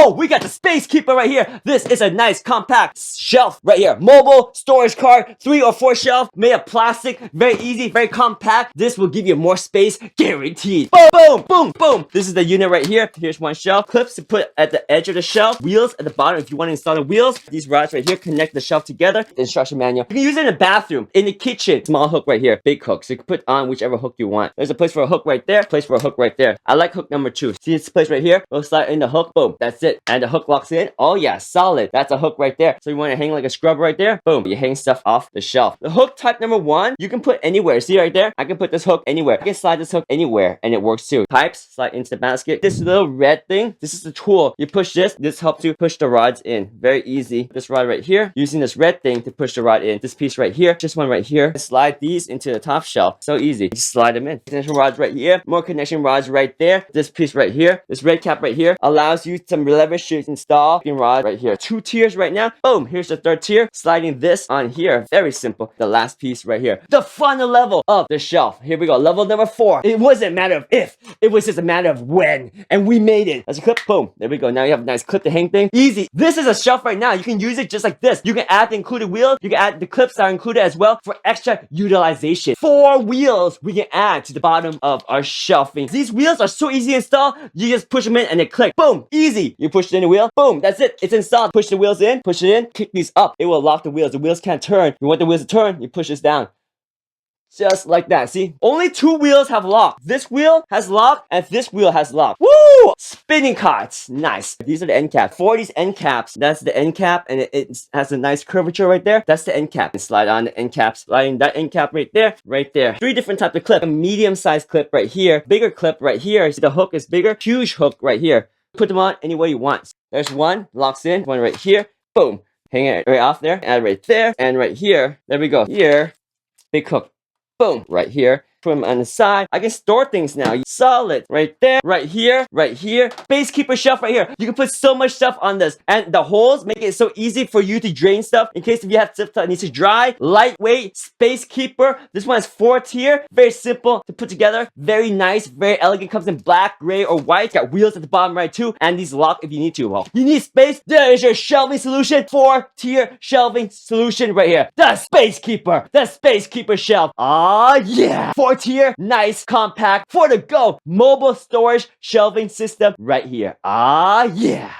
Oh, we got the SPACEKEEPER right here. This is a nice compact shelf right here. Mobile storage cart, 3 or 4 shelf, made of plastic, very easy, very compact. This will give you more space, guaranteed. Boom, boom, boom, boom. This is the unit right here. Here's one shelf. Clips to put at the edge of the shelf. Wheels at the bottom if you want to install the wheels. These rods right here connect the shelf together. The instruction manual. You can use it in the bathroom, in the kitchen. Small hook right here, big hook. So you can put on whichever hook you want. There's a place for a hook right there, place for a hook right there. I like hook number 2. See this place right here? We'll slide in the hook. Boom. That's it. And the hook locks in. Oh yeah, solid. That's a hook right there. So you want to hang like a scrub right there? Boom. You hang stuff off the shelf. The hook type number 1, you can put anywhere. See right there? I can put this hook anywhere. I can slide this hook anywhere and it works too. Pipes slide into the basket. This little red thing, this is the tool. You push this helps you push the rods in. Very easy. This rod right here, using this red thing to push the rod in. This piece right here, just one right here. Slide these into the top shelf. So easy. Just slide them in. Connection rods right here. More connection rods right there. This piece right here. This red cap right here allows you some leverage to install rod right here. 2 tiers right now. Boom. Here's the 3rd tier. Sliding this on here. Very simple. The last piece right here. The final level of the shelf. Here we go. Level number 4. It wasn't a matter of if. It was just a matter of when. And we made it. That's a clip. Boom. There we go. Now you have a nice clip to hang thing. Easy. This is a shelf right now. You can use it just like this. You can add the included wheels. You can add the clips that are included as well for extra utilization. 4 wheels we can add to the bottom of our shelving. These wheels are so easy to install. You just push them in and they click. Boom. Easy. You push it in the wheel. Boom. That's it. It's installed. Push the wheels in. Push it in. Kick these up. It will lock the wheels. The wheels can't turn. You want the wheels to turn. You push this down. Just like that, see? Only 2 wheels have lock. This wheel has lock, and this wheel has lock. Woo! Spinning carts. Nice. These are the end caps. For these end caps, that's the end cap, and it has a nice curvature right there. That's the end cap. And slide on the end cap. Sliding that end cap right there, right there. 3 different types of clip. A medium-sized clip right here. Bigger clip right here. See, the hook is bigger. Huge hook right here. Put them on any way you want. There's one. Locks in. One right here. Boom. Hang it right off there. Add right there. And right here. There we go. Here. Big hook. Boom, right here. Put them on the side. I can store things now. Solid. Right there. Right here. Right here. SPACEKEEPER shelf right here. You can put so much stuff on this. And the holes make it so easy for you to drain stuff in case if you have stuff that needs to dry. Lightweight. SPACEKEEPER. This one is 4 tier. Very simple to put together. Very nice. Very elegant. Comes in black, gray, or white. Got wheels at the bottom right too. And these lock if you need to. Well, you need space. There is your shelving solution. 4 tier shelving solution right here. The SPACEKEEPER. The SPACEKEEPER shelf. Ah, yeah. 4 tier, nice, compact, for the go, mobile storage shelving system right here. Ah, yeah.